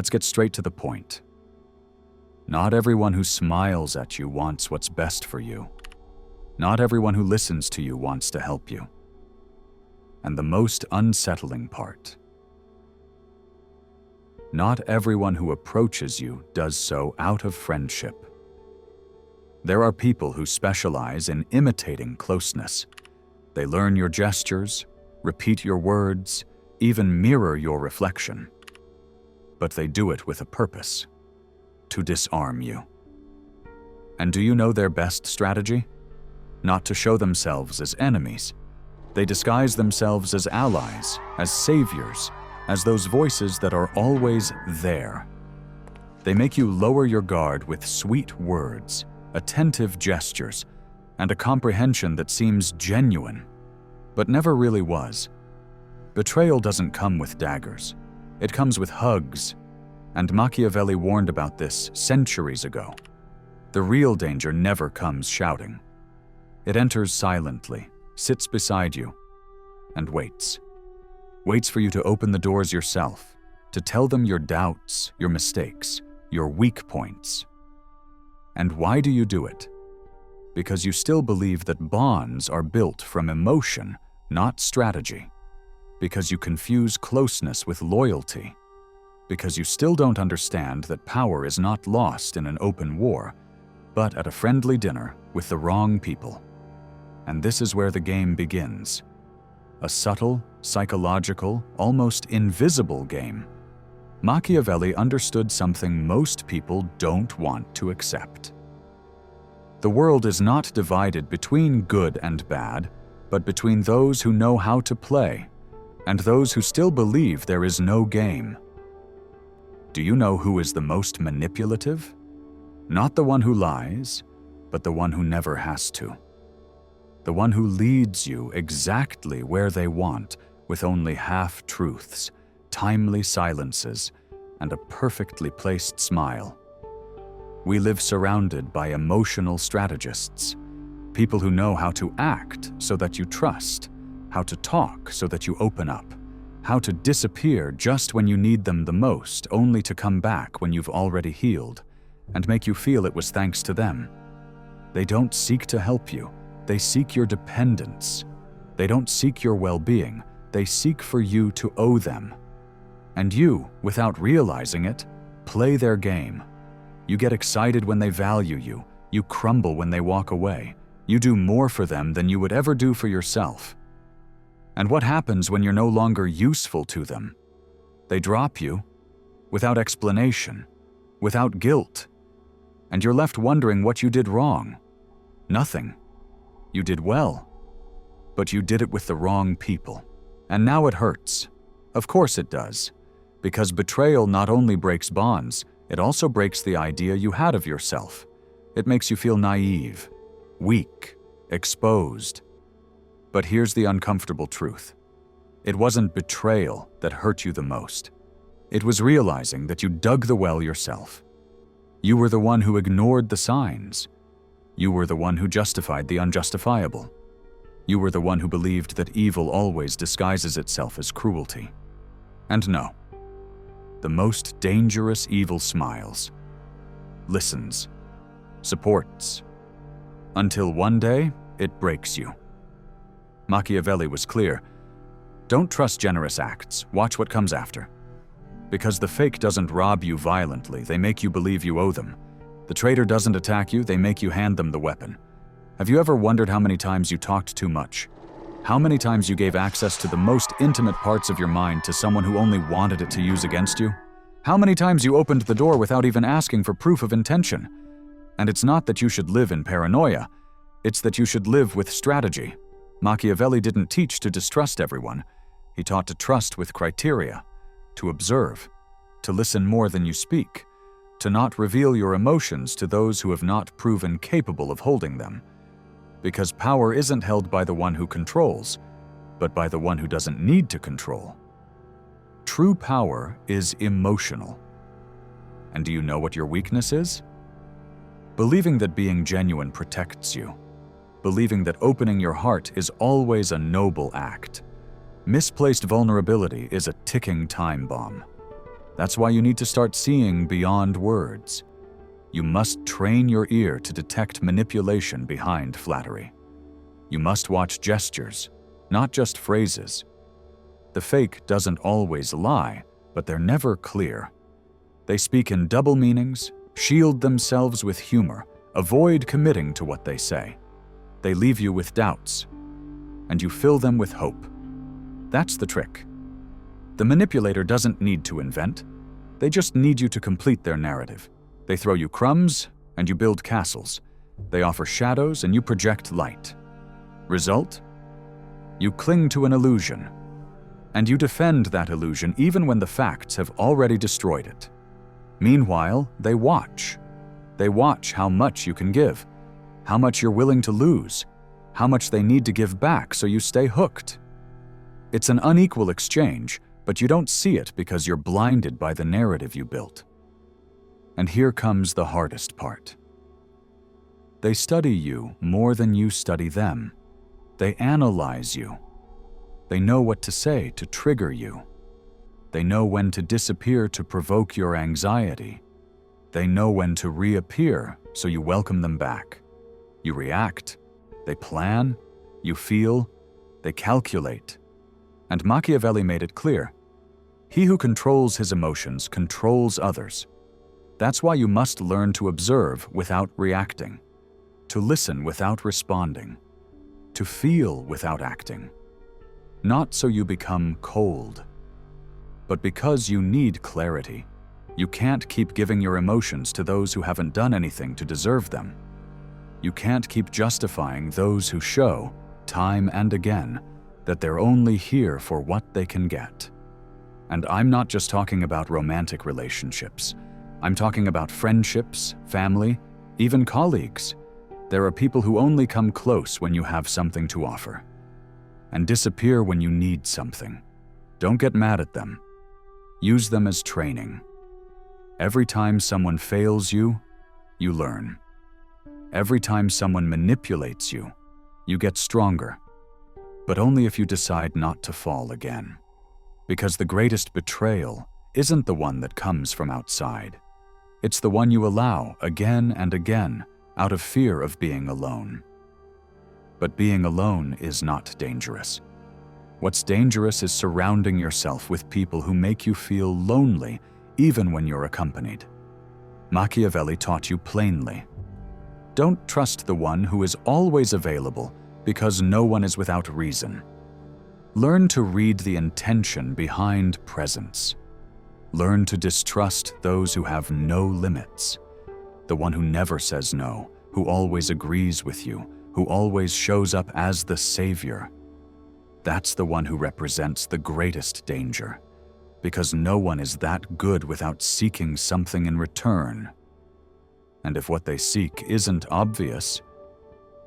let's get straight to the point. Not everyone who smiles at you wants what's best for you. Not everyone who listens to you wants to help you. And the most unsettling part, not everyone who approaches you does so out of friendship. There are people who specialize in imitating closeness. They learn your gestures, repeat your words, even mirror your reflection. But they do it with a purpose: to disarm you. And do you know their best strategy? Not to show themselves as enemies. They disguise themselves as allies, as saviors, as those voices that are always there. They make you lower your guard with sweet words, attentive gestures, and a comprehension that seems genuine, but never really was. Betrayal doesn't come with daggers. It comes with hugs, and Machiavelli warned about this centuries ago. The real danger never comes shouting. It enters silently, sits beside you, and waits. Waits for you to open the doors yourself, to tell them your doubts, your mistakes, your weak points. And why do you do it? Because you still believe that bonds are built from emotion, not strategy. Because you confuse closeness with loyalty. Because you still don't understand that power is not lost in an open war, but at a friendly dinner with the wrong people. And this is where the game begins. A subtle, psychological, almost invisible game. Machiavelli understood something most people don't want to accept. The world is not divided between good and bad, but between those who know how to play and those who still believe there is no game. Do you know who is the most manipulative? Not the one who lies, but the one who never has to. The one who leads you exactly where they want, with only half-truths, timely silences, and a perfectly placed smile. We live surrounded by emotional strategists, people who know how to act so that you trust, how to talk so that you open up, how to disappear just when you need them the most, only to come back when you've already healed, and make you feel it was thanks to them. They don't seek to help you. They seek your dependence. They don't seek your well-being. They seek for you to owe them. And you, without realizing it, play their game. You get excited when they value you. You crumble when they walk away. You do more for them than you would ever do for yourself. And what happens when you're no longer useful to them? They drop you, without explanation, without guilt. And you're left wondering what you did wrong. Nothing. You did well, but you did it with the wrong people. And now it hurts. Of course it does, because betrayal not only breaks bonds, it also breaks the idea you had of yourself. It makes you feel naive, weak, exposed. But here's the uncomfortable truth. It wasn't betrayal that hurt you the most. It was realizing that you dug the well yourself. You were the one who ignored the signs. You were the one who justified the unjustifiable. You were the one who believed that evil always disguises itself as cruelty. And no, the most dangerous evil smiles, listens, supports, until one day it breaks you. Machiavelli was clear. Don't trust generous acts, watch what comes after. Because the fake doesn't rob you violently, they make you believe you owe them. The traitor doesn't attack you, they make you hand them the weapon. Have you ever wondered how many times you talked too much? How many times you gave access to the most intimate parts of your mind to someone who only wanted it to use against you? How many times you opened the door without even asking for proof of intention? And it's not that you should live in paranoia, it's that you should live with strategy. Machiavelli didn't teach to distrust everyone. He taught to trust with criteria, to observe, to listen more than you speak, to not reveal your emotions to those who have not proven capable of holding them. Because power isn't held by the one who controls, but by the one who doesn't need to control. True power is emotional. And do you know what your weakness is? Believing that being genuine protects you. Believing that opening your heart is always a noble act. Misplaced vulnerability is a ticking time bomb. That's why you need to start seeing beyond words. You must train your ear to detect manipulation behind flattery. You must watch gestures, not just phrases. The fake doesn't always lie, but they're never clear. They speak in double meanings, shield themselves with humor, avoid committing to what they say. They leave you with doubts, and you fill them with hope. That's the trick. The manipulator doesn't need to invent. They just need you to complete their narrative. They throw you crumbs, and you build castles. They offer shadows, and you project light. Result? You cling to an illusion, and you defend that illusion even when the facts have already destroyed it. Meanwhile, they watch. They watch how much you can give, how much you're willing to lose, how much they need to give back so you stay hooked. It's an unequal exchange, but you don't see it because you're blinded by the narrative you built. And here comes the hardest part. They study you more than you study them. They analyze you. They know what to say to trigger you. They know when to disappear to provoke your anxiety. They know when to reappear so you welcome them back. You react. They plan. You feel. They calculate. And Machiavelli made it clear. He who controls his emotions controls others. That's why you must learn to observe without reacting, to listen without responding, to feel without acting. Not so you become cold, but because you need clarity. You can't keep giving your emotions to those who haven't done anything to deserve them. You can't keep justifying those who show, time and again, that they're only here for what they can get. And I'm not just talking about romantic relationships. I'm talking about friendships, family, even colleagues. There are people who only come close when you have something to offer, and disappear when you need something. Don't get mad at them. Use them as training. Every time someone fails you, you learn. Every time someone manipulates you, you get stronger. But only if you decide not to fall again. Because the greatest betrayal isn't the one that comes from outside. It's the one you allow again and again out of fear of being alone. But being alone is not dangerous. What's dangerous is surrounding yourself with people who make you feel lonely even when you're accompanied. Machiavelli taught you plainly. Don't trust the one who is always available because no one is without reason. Learn to read the intention behind presence. Learn to distrust those who have no limits. The one who never says no, who always agrees with you, who always shows up as the savior. That's the one who represents the greatest danger, because no one is that good without seeking something in return. And if what they seek isn't obvious,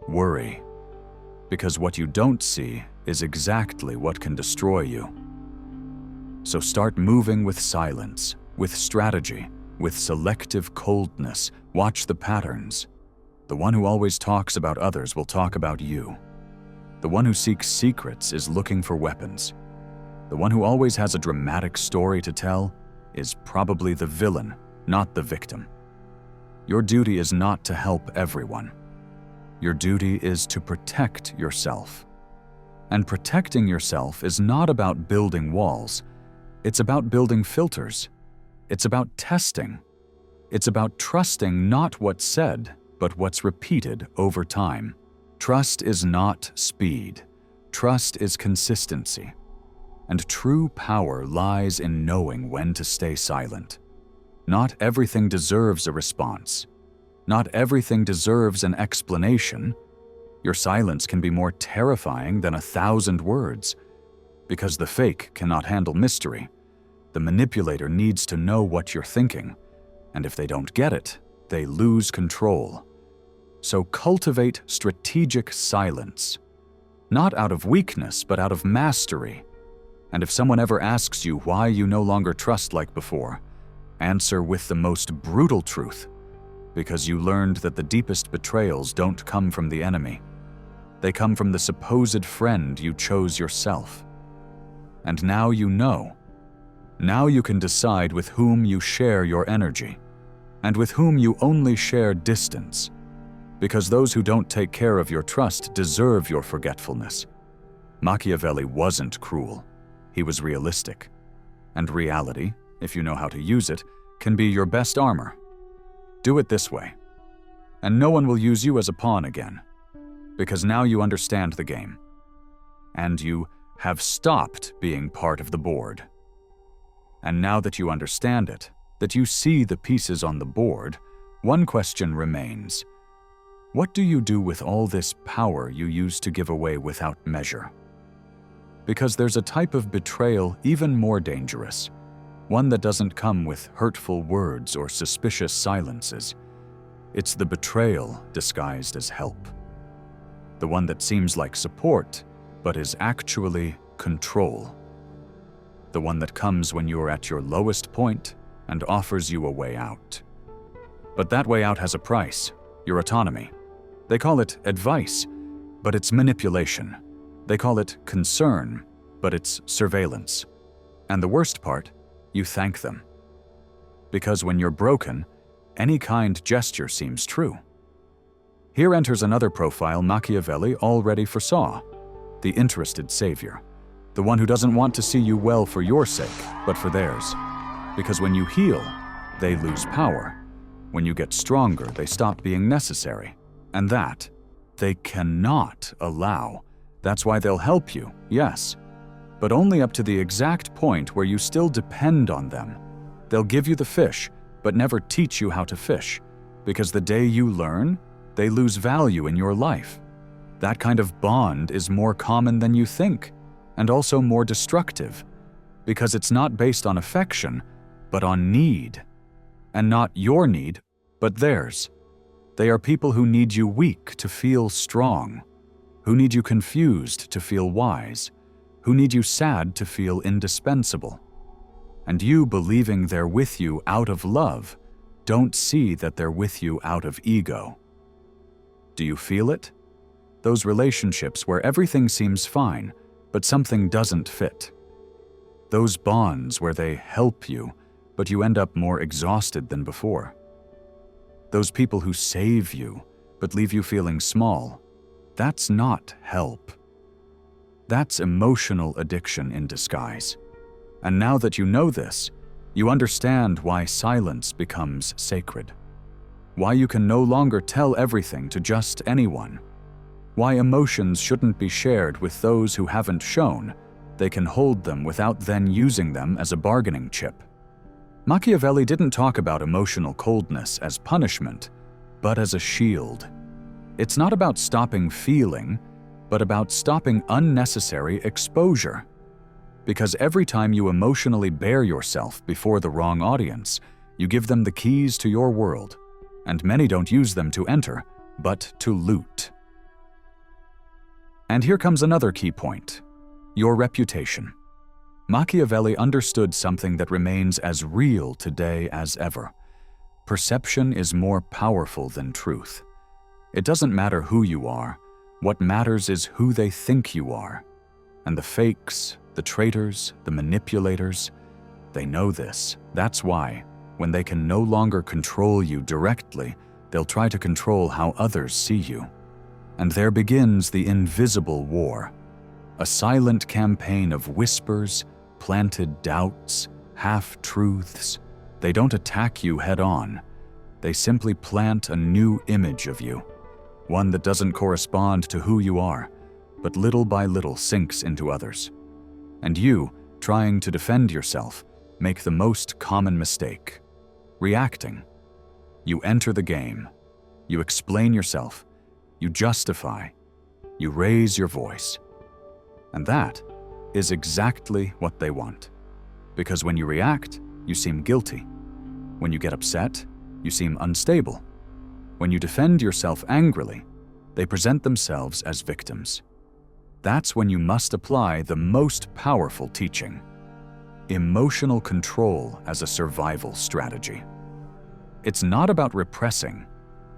worry, because what you don't see is exactly what can destroy you. So start moving with silence, with strategy, with selective coldness. Watch the patterns. The one who always talks about others will talk about you. The one who seeks secrets is looking for weapons. The one who always has a dramatic story to tell is probably the villain, not the victim. Your duty is not to help everyone. Your duty is to protect yourself. And protecting yourself is not about building walls. It's about building filters. It's about testing. It's about trusting not what's said, but what's repeated over time. Trust is not speed. Trust is consistency. And true power lies in knowing when to stay silent. Not everything deserves a response. Not everything deserves an explanation. Your silence can be more terrifying than 1,000 words, because the fake cannot handle mystery. The manipulator needs to know what you're thinking, and if they don't get it, they lose control. So cultivate strategic silence, not out of weakness, but out of mastery. And if someone ever asks you why you no longer trust like before, answer with the most brutal truth, because you learned that the deepest betrayals don't come from the enemy. They come from the supposed friend you chose yourself. And now you know. Now you can decide with whom you share your energy, and with whom you only share distance, because those who don't take care of your trust deserve your forgetfulness. Machiavelli wasn't cruel. He was realistic. And reality, if you know how to use it, can be your best armor. Do it this way, and no one will use you as a pawn again, because now you understand the game, and you have stopped being part of the board. And now that you understand it, that you see the pieces on the board, one question remains. What do you do with all this power you used to give away without measure? Because there's a type of betrayal even more dangerous, one that doesn't come with hurtful words or suspicious silences. It's the betrayal disguised as help. The one that seems like support, but is actually control. The one that comes when you're at your lowest point and offers you a way out. But that way out has a price, your autonomy. They call it advice, but it's manipulation. They call it concern, but it's surveillance. And the worst part, you thank them. Because when you're broken, any kind gesture seems true. Here enters another profile Machiavelli already foresaw, the interested savior, the one who doesn't want to see you well for your sake, but for theirs. Because when you heal, they lose power. When you get stronger, they stop being necessary. And that, they cannot allow. That's why they'll help you, yes, but only up to the exact point where you still depend on them. They'll give you the fish, but never teach you how to fish, because the day you learn, they lose value in your life. That kind of bond is more common than you think, and also more destructive, because it's not based on affection, but on need. And not your need, but theirs. They are people who need you weak to feel strong, who need you confused to feel wise, who need you sad to feel indispensable. And you, believing they're with you out of love, don't see that they're with you out of ego. Do you feel it? Those relationships where everything seems fine, but something doesn't fit. Those bonds where they help you, but you end up more exhausted than before. Those people who save you, but leave you feeling small. That's not help. That's emotional addiction in disguise. And now that you know this, you understand why silence becomes sacred. Why you can no longer tell everything to just anyone. Why emotions shouldn't be shared with those who haven't shown they can hold them without then using them as a bargaining chip. Machiavelli didn't talk about emotional coldness as punishment, but as a shield. It's not about stopping feeling, but about stopping unnecessary exposure. Because every time you emotionally bare yourself before the wrong audience, you give them the keys to your world, and many don't use them to enter, but to loot. And here comes another key point: your reputation. Machiavelli understood something that remains as real today as ever. Perception is more powerful than truth. It doesn't matter who you are. What matters is who they think you are. And the fakes, the traitors, the manipulators, they know this. That's why, when they can no longer control you directly, they'll try to control how others see you. And there begins the invisible war. A silent campaign of whispers, planted doubts, half-truths. They don't attack you head-on. They simply plant a new image of you, one that doesn't correspond to who you are, but little by little sinks into others. And you, trying to defend yourself, make the most common mistake: reacting. You enter the game. You explain yourself. You justify. You raise your voice. And that is exactly what they want. Because when you react, you seem guilty. When you get upset, you seem unstable. When you defend yourself angrily, they present themselves as victims. That's when you must apply the most powerful teaching: emotional control as a survival strategy. It's not about repressing.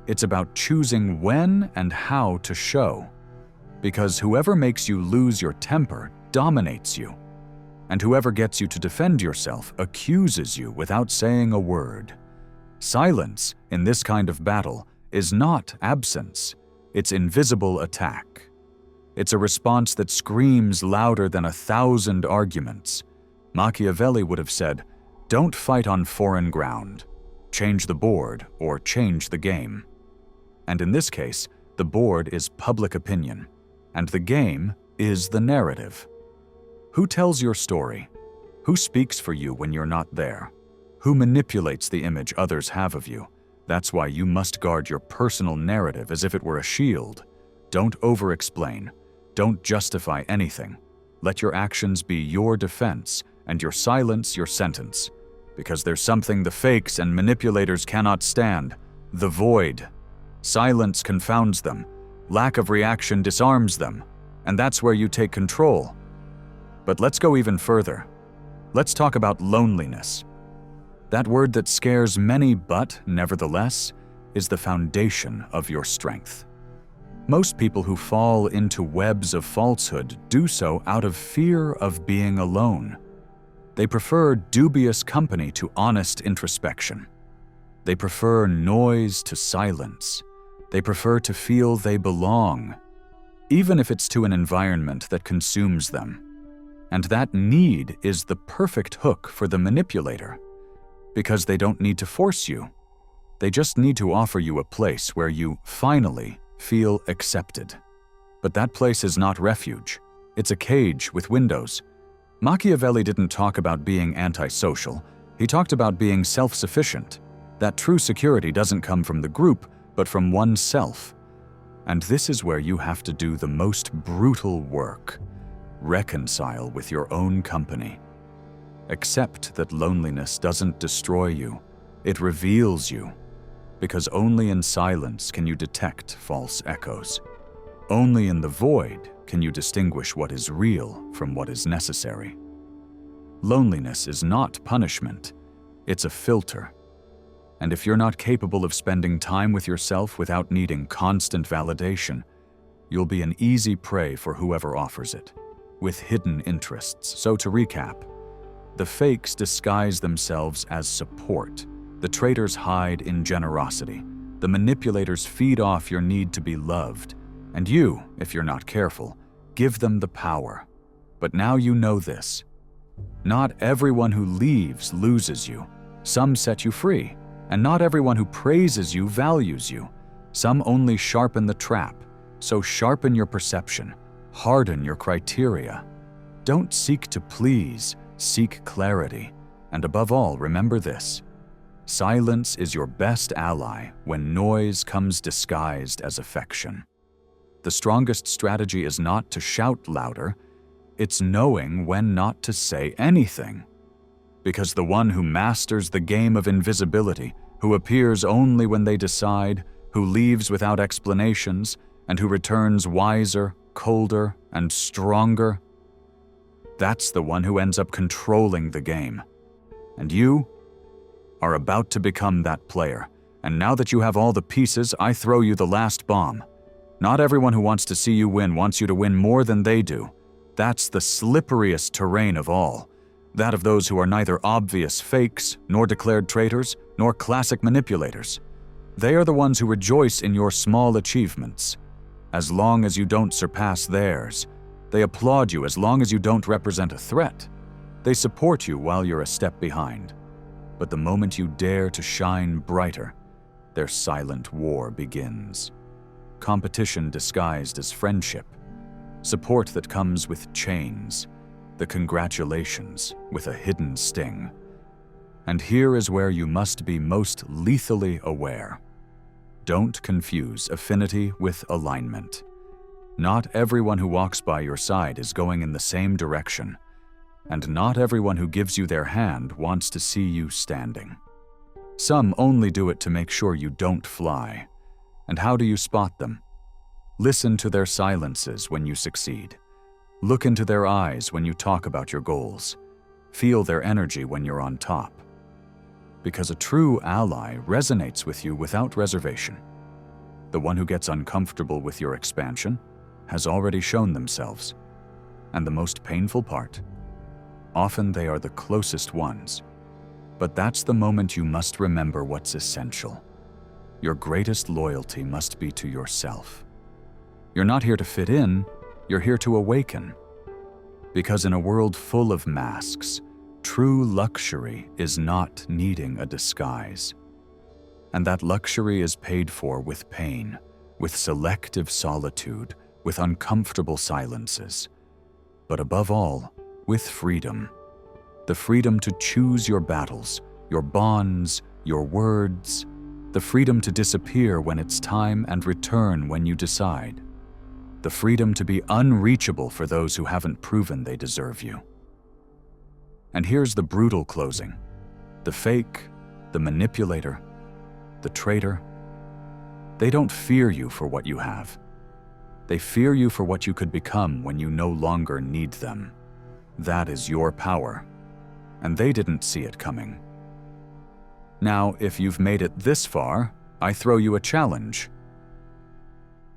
It's about choosing when and how to show. Because whoever makes you lose your temper dominates you. and whoever gets you to defend yourself accuses you without saying a word. Silence in this kind of battle is not absence, it's invisible attack. It's a response that screams louder than 1,000 arguments. Machiavelli would have said, "Don't fight on foreign ground. Change the board or change the game." And in this case, the board is public opinion, and the game is the narrative. Who tells your story? Who speaks for you when you're not there? Who manipulates the image others have of you? That's why you must guard your personal narrative as if it were a shield. Don't over-explain. Don't justify anything. Let your actions be your defense and your silence your sentence. Because there's something the fakes and manipulators cannot stand: the void. Silence confounds them. Lack of reaction disarms them. And that's where you take control. But let's go even further. Let's talk about loneliness. That word that scares many, but, nevertheless, is the foundation of your strength. Most people who fall into webs of falsehood do so out of fear of being alone. They prefer dubious company to honest introspection. They prefer noise to silence. They prefer to feel they belong, even if it's to an environment that consumes them. And that need is the perfect hook for the manipulator, because they don't need to force you. They just need to offer you a place where you finally feel accepted. But that place is not refuge. It's a cage with windows. Machiavelli didn't talk about being antisocial. He talked about being self-sufficient. That true security doesn't come from the group, but from oneself. And this is where you have to do the most brutal work. Reconcile with your own company. Accept that loneliness doesn't destroy you. It reveals you. Because only in silence can you detect false echoes. Only in the void can you distinguish what is real from what is necessary. Loneliness is not punishment. It's a filter. And if you're not capable of spending time with yourself without needing constant validation, you'll be an easy prey for whoever offers it, with hidden interests. So to recap, the fakes disguise themselves as support. The traitors hide in generosity. The manipulators feed off your need to be loved. And you, if you're not careful, give them the power. But now you know this. Not everyone who leaves loses you. Some set you free. And not everyone who praises you values you. Some only sharpen the trap. So sharpen your perception. Harden your criteria. Don't seek to please. Seek clarity. And above all, remember this. Silence is your best ally when noise comes disguised as affection. The strongest strategy is not to shout louder, it's knowing when not to say anything. Because the one who masters the game of invisibility, who appears only when they decide, who leaves without explanations, and who returns wiser, colder, and stronger, that's the one who ends up controlling the game. And you are about to become that player. And now that you have all the pieces, I throw you the last bomb. Not everyone who wants to see you win wants you to win more than they do. That's the slipperiest terrain of all. That of those who are neither obvious fakes, nor declared traitors, nor classic manipulators. They are the ones who rejoice in your small achievements. As long as you don't surpass theirs. They applaud you as long as you don't represent a threat. They support you while you're a step behind. But the moment you dare to shine brighter, their silent war begins. Competition disguised as friendship. Support that comes with chains. The congratulations with a hidden sting. And here is where you must be most lethally aware. Don't confuse affinity with alignment. Not everyone who walks by your side is going in the same direction. And not everyone who gives you their hand wants to see you standing. Some only do it to make sure you don't fly. And how do you spot them? Listen to their silences when you succeed. Look into their eyes when you talk about your goals. Feel their energy when you're on top. Because a true ally resonates with you without reservation. The one who gets uncomfortable with your expansion has already shown themselves. And the most painful part, Often they are the closest ones. But that's the moment you must remember what's essential. Your greatest loyalty must be to yourself. You're not here to fit in, you're here to awaken. Because in a world full of masks, true luxury is not needing a disguise. And that luxury is paid for with pain, with selective solitude, with uncomfortable silences. But above all, with freedom. The freedom to choose your battles, your bonds, your words. The freedom to disappear when it's time and return when you decide. The freedom to be unreachable for those who haven't proven they deserve you. And here's the brutal closing. The fake, the manipulator, the traitor, they don't fear you for what you have. They fear you for what you could become when you no longer need them. That is your power, and they didn't see it coming. Now, if you've made it this far, I throw you a challenge.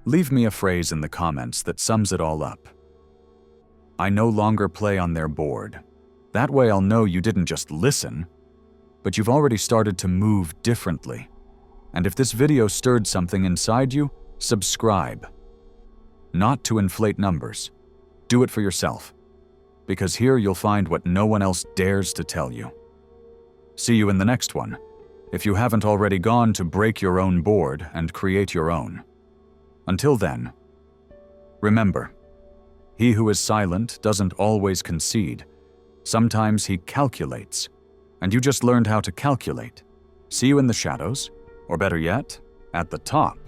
Leave me a phrase in the comments that sums it all up. I no longer play on their board. That way I'll know you didn't just listen, but you've already started to move differently. And if this video stirred something inside you, subscribe. Not to inflate numbers. Do it for yourself. Because here you'll find what no one else dares to tell you. See you in the next one, if you haven't already gone to break your own board and create your own. Until then, remember, he who is silent doesn't always concede. Sometimes he calculates, and you just learned how to calculate. See you in the shadows, or better yet, at the top.